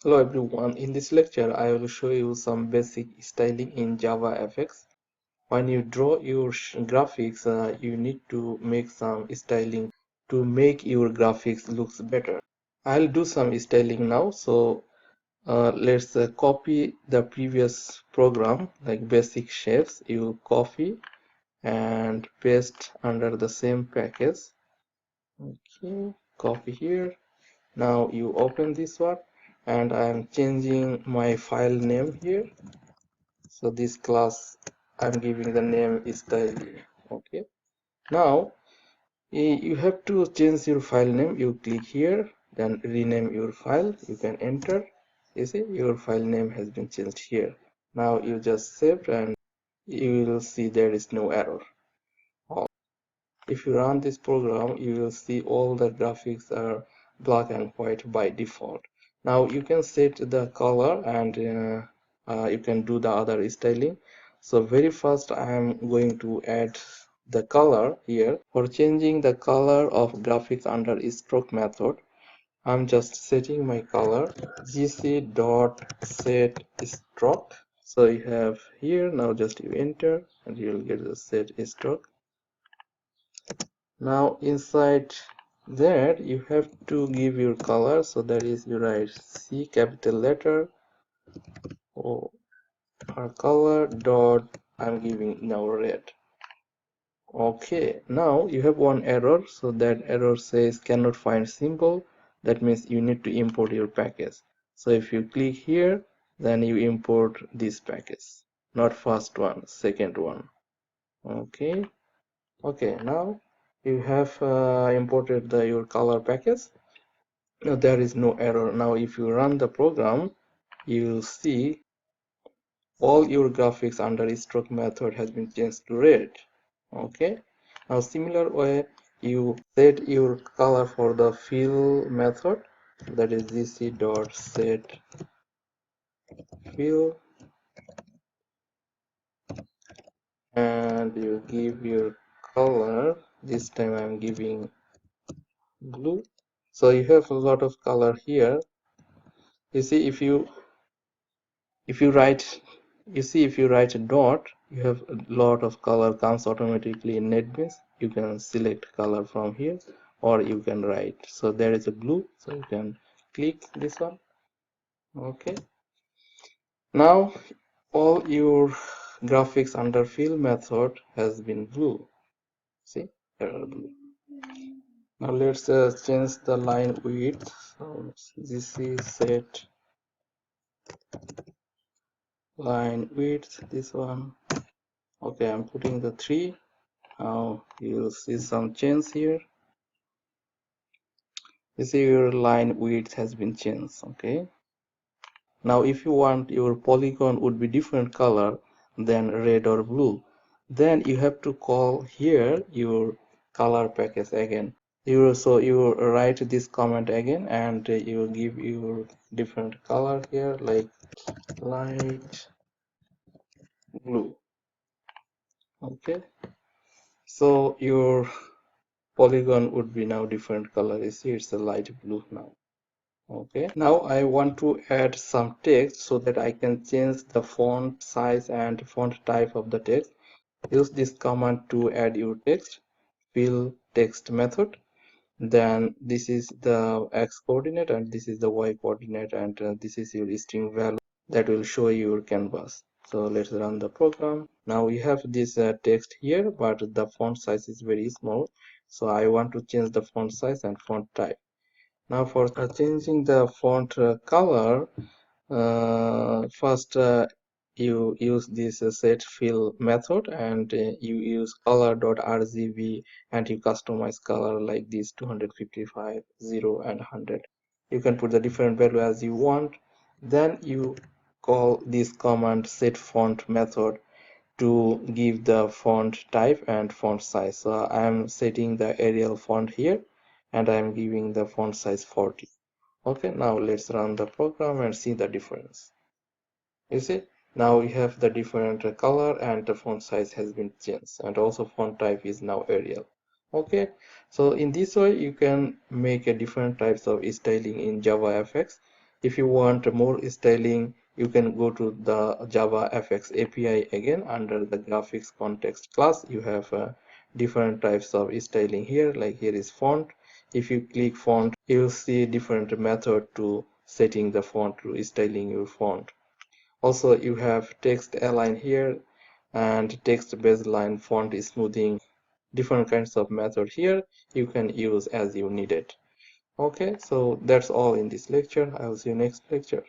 Hello everyone, in this lecture I will show you some basic styling in JavaFX. When you draw your graphics, you need to make some styling to make your graphics looks better. I'll do some styling now, so let's copy the previous program like basic shapes. You copy and paste under the same package. Okay, copy here. Now you open this one and I am changing my file name here. So this class I'm giving the name is style. Okay. Now you have to change your file name. You click here, then rename your file. You can enter. You see your file name has been changed here. Now you just save and you will see there is no error. If you run this program, you will see all the graphics are black and white by default. Now you can set the color and you can do the other styling. So very first I am going to add the color here. For changing the color of graphics under stroke method, I'm just setting my color gc dot set stroke. So you have here, now just you enter and you will get the set stroke. Now inside that you have to give your color, so that is you write C capital letter or color dot I'm giving now red. Okay, now you have one error, so that error says cannot find symbol. That means you need to import your package. So if you click here, then you import this package, not first one, second one. Okay. Okay, now you have imported your color package. Now there is no error. Now if you run the program, you will see all your graphics under stroke method has been changed to red. Okay. Now similar way, you set your color for the fill method, that is gc dot set fill, and you give your color. This time I'm giving blue. So you have a lot of color here. You see, if you write, if you write a dot, you have a lot of color comes automatically in NetBeans. You can select color from here, or you can write. So there is a blue, so you can click this one. Okay. Now all your graphics under fill method has been blue. See, here are blue. Now let's change the line width. So this is set line width, this one. Okay, I'm putting the 3. Now you'll see some change here. You see your line width has been changed. Okay. Now if you want your polygon would be different color than red or blue, then you have to call here your color package again. You write this comment again and you give your different color here like light blue. Okay. So your polygon would be now different color. You see it's a light blue now. Okay, now I want to add some text so that I can change the font size and font type of the text. Use this command to add your text, fill text method. Then this is the x coordinate and this is the y coordinate, and this is your string value that will show your canvas. So let's run the program. Now we have this text here, but the font size is very small. So I want to change the font size and font type. Now for changing the font color, first you use this set fill method and you use color.rgb and you customize color like this 255, 0 and 100. You can put the different value as you want. Then you call this command set font method to give the font type and font size. So I am setting the Arial font here and I am giving the font size 40. Okay, now let's run the program and see the difference. You see, now we have the different color and the font size has been changed, and also font type is now Arial. Okay, so in this way you can make a different types of styling in JavaFX. If you want more styling, you can go to the JavaFX API again. Under the graphics context class, you have different types of styling here. Like here is font. If you click font, you'll see different method to setting the font, to styling your font. Also, you have text align here and text baseline, font smoothing, different kinds of method here you can use as you need it. Okay, so that's all in this lecture. I will see you next lecture.